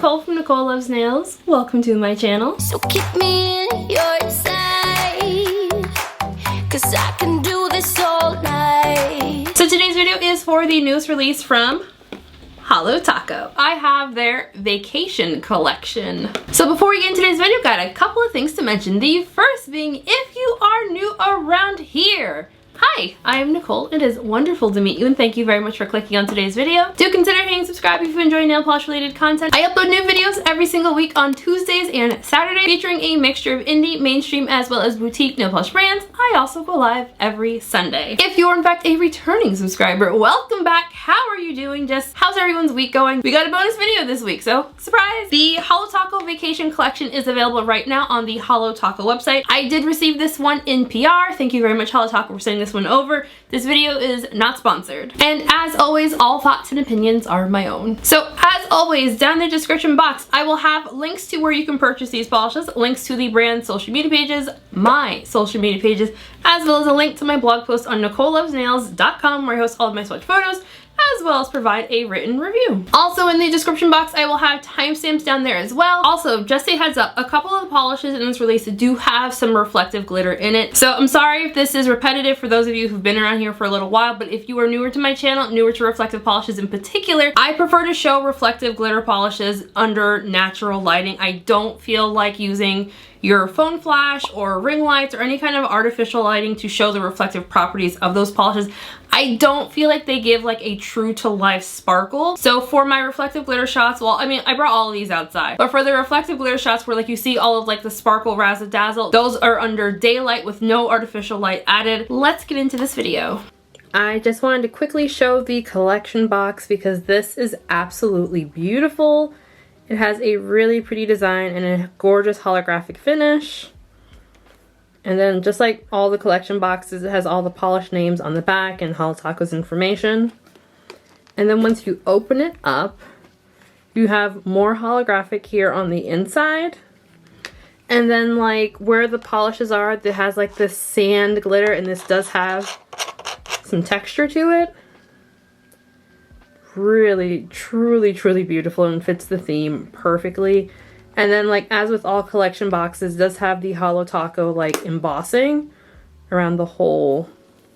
Nicole from Nicole Loves Nails. Welcome to my channel. So keep me in your sight, 'cause I can do this all night. So today's video is for the newest release from Holo Taco. I have their vacation collection. So before we get into today's video, got a couple of things to mention. The first being, if you are new around here, hi, I am Nicole. It is wonderful to meet you and thank you very much for clicking on today's video. Do consider hitting subscribe if you enjoy nail polish related content. I upload new videos every single week on Tuesdays and Saturdays featuring a mixture of indie, mainstream, as well as boutique nail polish brands. I also go live every Sunday. If you're in fact a returning subscriber, welcome back. How are you doing? Just how's everyone's week going? We got a bonus video this week, so surprise! The Holo Taco vacation collection is available right now on the Holo Taco website. I did receive this one in PR. Thank you very much, Holo Taco, for sending this one over. This video is not sponsored. And as always, all thoughts and opinions are my own. So as always, down in the description box, I will have links to where you can purchase these polishes, links to the brand's social media pages, my social media pages, as well as a link to my blog post on NicoleLovesNails.com where I host all of my swatch photos, as well as provide a written review. Also in the description box, I will have timestamps down there as well. Also, just a heads up, a couple of the polishes in this release do have some reflective glitter in it. So I'm sorry if this is repetitive for those of you who've been around here for a little while, but if you are newer to my channel, newer to reflective polishes in particular, I prefer to show reflective glitter polishes under natural lighting. I don't feel like using your phone flash or ring lights or any kind of artificial lighting to show the reflective properties of those polishes. I don't feel like they give like a true to life sparkle. So for my reflective glitter shots, well, I mean, I brought all of these outside, but for the reflective glitter shots where like you see all of like the sparkle razzle dazzle, those are under daylight with no artificial light added. Let's get into this video. I just wanted to quickly show the collection box because this is absolutely beautiful. It has a really pretty design and a gorgeous holographic finish. And then just like all the collection boxes, it has all the polish names on the back and Holo Taco's information. And then once you open it up, you have more holographic here on the inside. And then like where the polishes are, it has like this sand glitter, and this does have some texture to it. Really, truly beautiful and fits the theme perfectly. And then like as with all collection boxes, it does have the Holo Taco like embossing around the whole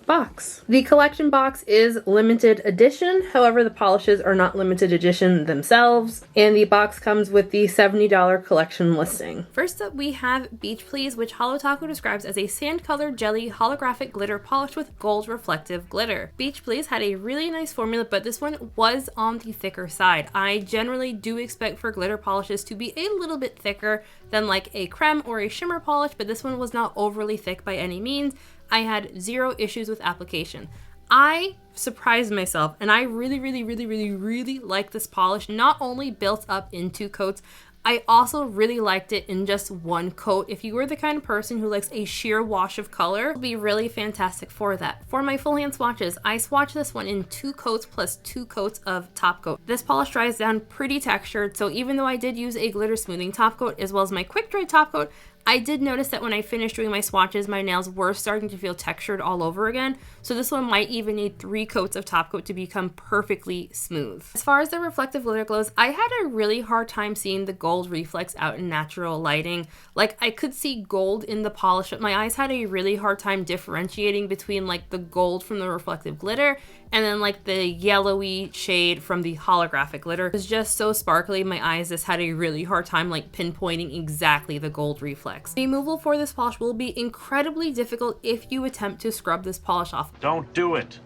box. The collection box is limited edition, however the polishes are not limited edition themselves, and the box comes with the $70 collection listing. First up we have Beach Please, which Holo Taco describes as a sand colored jelly holographic glitter polished with gold reflective glitter. Beach Please had a really nice formula, but this one was on the thicker side. I generally do expect for glitter polishes to be a little bit thicker than like a creme or a shimmer polish, but this one was not overly thick by any means. I had zero issues with application. I surprised myself and I really like this polish. Not only built up in 2 coats, I also really liked it in just 1 coat. If you were the kind of person who likes a sheer wash of color, it would be really fantastic for that. For my full hand swatches, I swatched this one in 2 coats plus 2 coats of top coat. This polish dries down pretty textured, so even though I did use a glitter smoothing top coat as well as my quick dry top coat, I did notice that when I finished doing my swatches, my nails were starting to feel textured all over again. So this one might even need 3 coats of top coat to become perfectly smooth. As far as the reflective glitter goes, I had a really hard time seeing the gold reflex out in natural lighting. Like I could see gold in the polish, but my eyes had a really hard time differentiating between like the gold from the reflective glitter and then like the yellowy shade from the holographic glitter. It was just so sparkly, my eyes just had a really hard time like pinpointing exactly the gold reflex. Removal for this polish will be incredibly difficult if you attempt to scrub this polish off. Don't do it.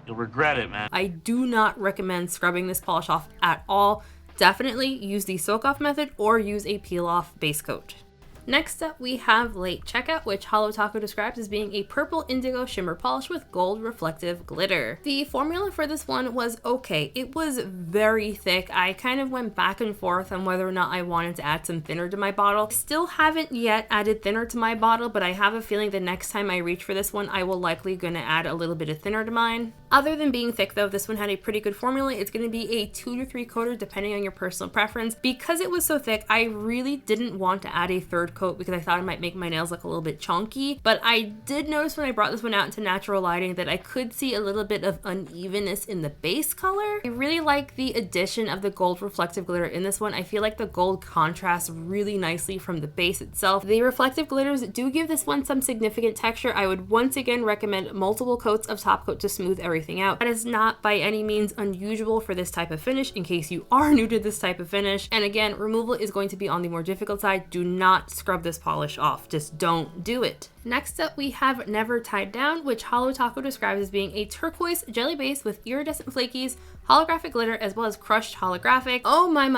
You'll regret it, man. I do not recommend scrubbing this polish off at all. Definitely use the soak off method or use a peel off base coat. Next up we have Late Checkout, which Holo Taco describes as being a purple indigo shimmer polish with gold reflective glitter. The formula for this one was okay. It was very thick. I kind of went back and forth on whether or not I wanted to add some thinner to my bottle. Still haven't yet added thinner to my bottle, but I have a feeling the next time I reach for this one, I will likely gonna add a little bit of thinner to mine. Other than being thick though, this one had a pretty good formula. It's going to be a 2 to 3 coater depending on your personal preference. Because it was so thick, I really didn't want to add a third coat because I thought it might make my nails look a little bit chunky. But I did notice when I brought this one out into natural lighting that I could see a little bit of unevenness in the base color. I really like the addition of the gold reflective glitter in this one. I feel like the gold contrasts really nicely from the base itself. The reflective glitters do give this one some significant texture. I would once again recommend multiple coats of top coat to smooth everything out. That is not by any means unusual for this type of finish in case you are new to this type of finish. And again, removal is going to be on the more difficult side. Do not scrub this polish off. Just don't do it. Next up, we have Never Tied Down, which Holo Taco describes as being a turquoise jelly base with iridescent flakies, holographic glitter, as well as crushed holographic. Oh my.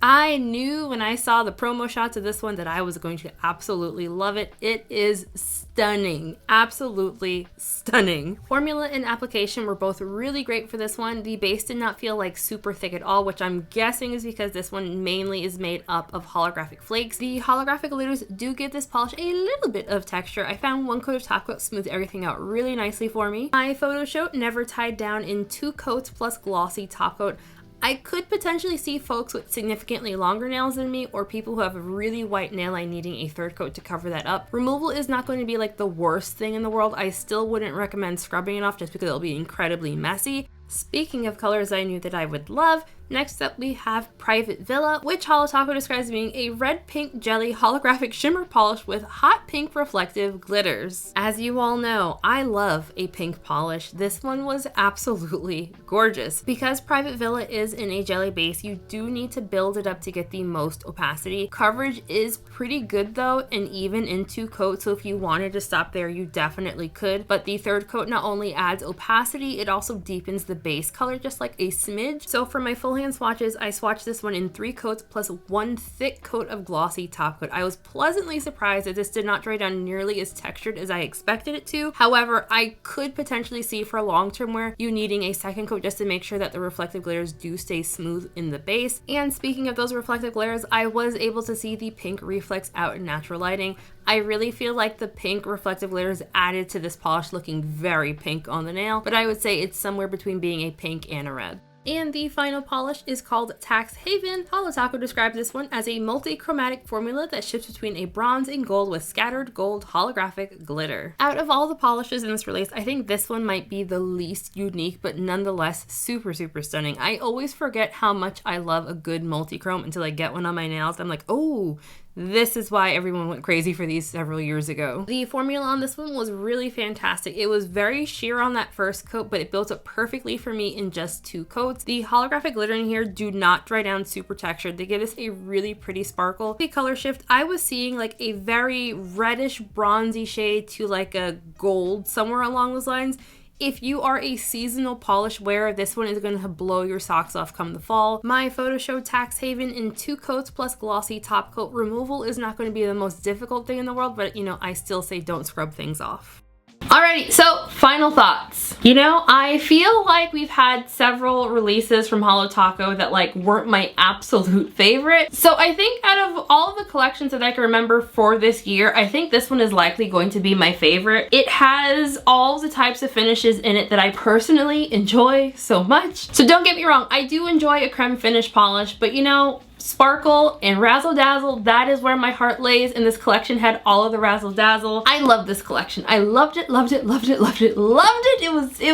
I knew when I saw the promo shots of this one that I was going to absolutely love it. It is stunning. Absolutely stunning. Formula and application were both really great for this one. The base did not feel like super thick at all, which I'm guessing is because this one mainly is made up of holographic flakes. The holographic glitters do give this polish a little bit of texture. I found 1 coat of top coat smoothed everything out really nicely for me. My photo show Never Tied Down in 2 coats plus glossy top coat. I could potentially see folks with significantly longer nails than me or people who have a really white nail line needing a third coat to cover that up. Removal is not going to be like the worst thing in the world. I still wouldn't recommend scrubbing it off just because it'll be incredibly messy. Speaking of colors I knew that I would love, next up we have Private Villa, which Holo Taco describes as being a red pink jelly holographic shimmer polish with hot pink reflective glitters. As you all know, I love a pink polish. This one was absolutely gorgeous. Because Private Villa is in a jelly base, you do need to build it up to get the most opacity. Coverage is pretty good though, and even in 2 coats, so if you wanted to stop there, you definitely could. But the third coat not only adds opacity, it also deepens the base color just like a smidge. So for my full hand swatches, I swatched this one in 3 coats plus 1 thick coat of glossy top coat. I was pleasantly surprised that this did not dry down nearly as textured as I expected it to. However, I could potentially see for long-term wear you needing a second coat just to make sure that the reflective glitters do stay smooth in the base. And speaking of those reflective glitters, I was able to see the pink reflex out in natural lighting. I really feel like the pink reflective glitters added to this polish looking very pink on the nail, but I would say it's somewhere between being a pink and a red. And the final polish is called Tax Haven. Holo Taco describes this one as a multi-chromatic formula that shifts between a bronze and gold with scattered gold holographic glitter. Out of all the polishes in this release, I think this one might be the least unique, but nonetheless super stunning. I always forget how much I love a good multi-chrome until I get one on my nails. I'm like, oh, this is why everyone went crazy for these several years ago. The formula on this one was really fantastic. It was very sheer on that first coat, but it built up perfectly for me in just 2 coats. The holographic glitter in here do not dry down super textured. They give us a really pretty sparkle. The color shift, I was seeing like a very reddish bronzy shade to like a gold, somewhere along those lines. If you are a seasonal polish wearer, this one is going to blow your socks off come the fall. My photo showed Tax Haven in 2 coats plus glossy top coat. Removal is not going to be the most difficult thing in the world, but you know, I still say don't scrub things off. Alrighty, so final thoughts. You know, I feel like we've had several releases from Holo Taco that like weren't my absolute favorite. So I think out of all of the collections that I can remember for this year, I think this one is likely going to be my favorite. It has all the types of finishes in it that I personally enjoy so much. So don't get me wrong, I do enjoy a creme finish polish, but you know, sparkle and razzle dazzle, that is where my heart lays, and this collection had all of the razzle dazzle. I love this collection. I loved it. It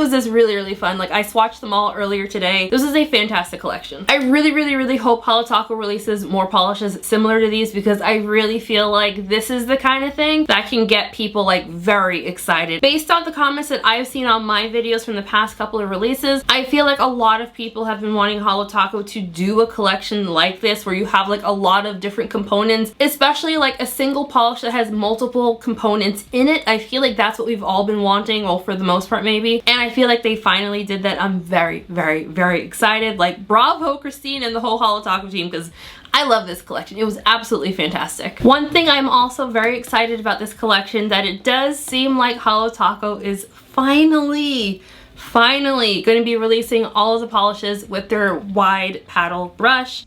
was just really fun. Like, I swatched them all earlier today. This is a fantastic collection. I really hope Holo Taco releases more polishes similar to these, because I really feel like this is the kind of thing that can get people like very excited. Based on the comments that I've seen on my videos from the past couple of releases, I feel like a lot of people have been wanting Holo Taco to do a collection like this, where you have like a lot of different components, especially like a single polish that has multiple components in it. I feel like that's what we've all been wanting, well, for the most part maybe, and I feel like they finally did that. I'm very excited. Like, bravo Christine and the whole Holo Taco team, because I love this collection. It was absolutely fantastic. One thing I'm also very excited about this collection, that it does seem like Holo Taco is finally going to be releasing all of the polishes with their wide paddle brush.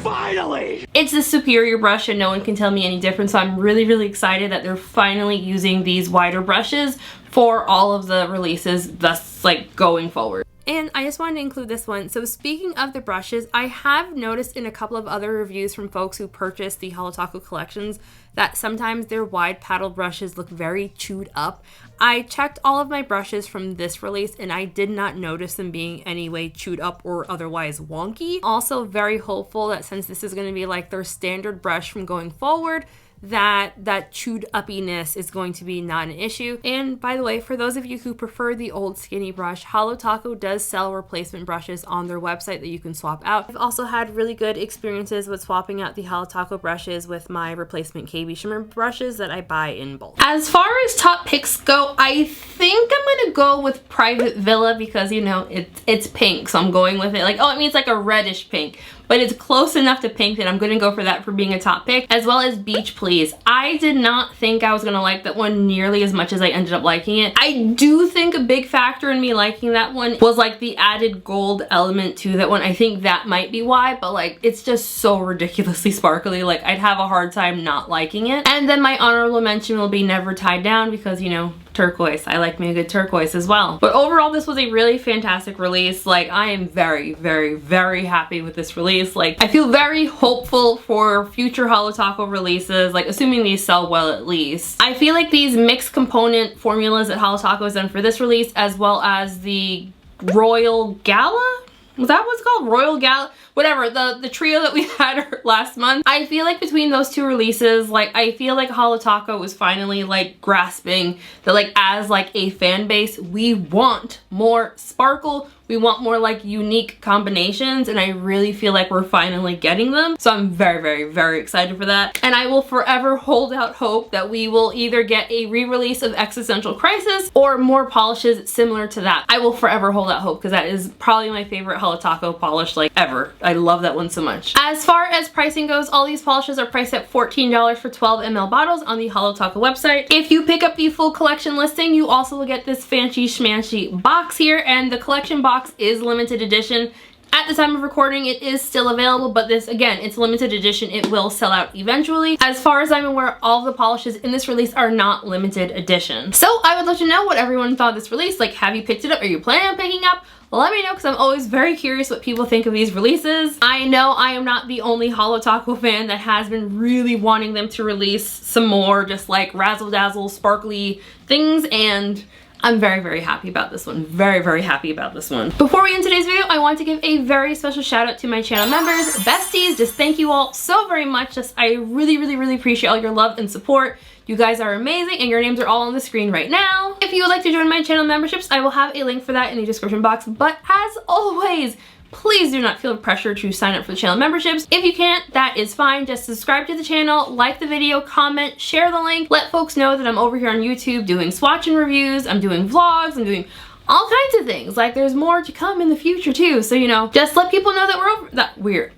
Finally! It's a superior brush and no one can tell me any different, so I'm really excited that they're finally using these wider brushes for all of the releases thus like going forward. And I just wanted to include this one. So speaking of the brushes, I have noticed in a couple of other reviews from folks who purchased the Holo Taco collections that sometimes their wide paddle brushes look very chewed up. I checked all of my brushes from this release and I did not notice them being any way chewed up or otherwise wonky. Also very hopeful that since this is going to be like their standard brush from going forward, that chewed uppiness is going to be not an issue. And by the way, for those of you who prefer the old skinny brush, Holo Taco does sell replacement brushes on their website that you can swap out. I've also had really good experiences with swapping out the Holo Taco brushes with my replacement KB Shimmer brushes that I buy in bulk. As far as top picks go, I think I'm gonna go with Private Villa because, you know, it's pink, so I'm going with it. Like, oh, it means like a reddish pink, but it's close enough to pink that I'm gonna go for that for being a top pick, as well as Beach Please. I did not think I was gonna like that one nearly as much as I ended up liking it. I do think a big factor in me liking that one was like the added gold element to that one. I think that might be why, but like it's just so ridiculously sparkly, like I'd have a hard time not liking it. And then my honorable mention will be Never Tied Down because, you know, turquoise. I like me a good turquoise as well. But overall, this was a really fantastic release. Like, I am very, very, very happy with this release. Like, I feel very hopeful for future Holo Taco releases, like assuming these sell well at least. I feel like these mixed component formulas that Holo Taco has done for this release, as well as the Royal Gala? Was that what it's called? Royal Gala? Whatever, the trio that we had last month. I feel like between those two releases, like I feel like Holo Taco was finally like grasping that like as like a fan base, we want more sparkle. We want more like unique combinations, and I really feel like we're finally getting them. So I'm very, very, very excited for that. And I will forever hold out hope that we will either get a re-release of Existential Crisis or more polishes similar to that. I will forever hold out hope because that is probably my favorite Holo Taco polish like ever. I love that one so much. As far as pricing goes, all these polishes are priced at $14 for 12 ml bottles on the Holo Taco website. If you pick up the full collection listing, you also will get this fancy schmancy box here, and the collection box is limited edition. At the time of recording, it is still available, but this, again, it's limited edition. It will sell out eventually. As far as I'm aware, all the polishes in this release are not limited edition. So I would love to know what everyone thought of this release. Like, have you picked it up? Are you planning on picking up? Let me know because I'm always very curious what people think of these releases. I know I am not the only Holo Taco fan that has been really wanting them to release some more just like razzle-dazzle, sparkly things, and I'm very, very happy about this one. Very, very happy about this one. Before we end today's video, I want to give a very special shout out to my channel members, besties. Just thank you all so very much. I really, really, really appreciate all your love and support. You guys are amazing, and your names are all on the screen right now. If you would like to join my channel memberships, I will have a link for that in the description box. But as always, please do not feel pressure to sign up for the channel memberships. If you can't, that is fine. Just subscribe to the channel, like the video, comment, share the link. Let folks know that I'm over here on YouTube doing swatching reviews, I'm doing vlogs, I'm doing all kinds of things. Like, there's more to come in the future too. So, you know, just let people know that we're over that. Weird.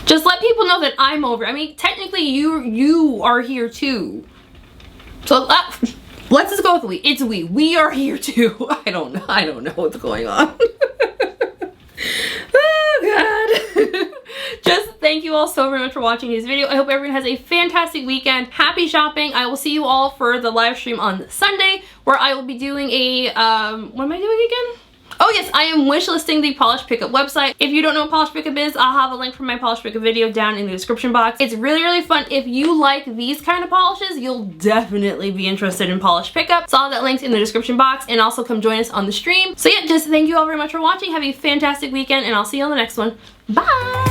Just let people know that I'm over. I mean, technically you are here too. So let's just go with we. It's we. We are here too. I don't know what's going on. Oh God. Just thank you all so very much for watching this video. I hope everyone has a fantastic weekend. Happy shopping. I will see you all for the live stream on Sunday where I will be doing a what am I doing again? Oh yes, I am wishlisting the Polish Pickup website. If you don't know what Polish Pickup is, I'll have a link for my Polish Pickup video down in the description box. It's really, really fun. If you like these kind of polishes, you'll definitely be interested in Polish Pickup. So I'll have that linked in the description box, and also come join us on the stream. So yeah, just thank you all very much for watching. Have a fantastic weekend, and I'll see you on the next one. Bye!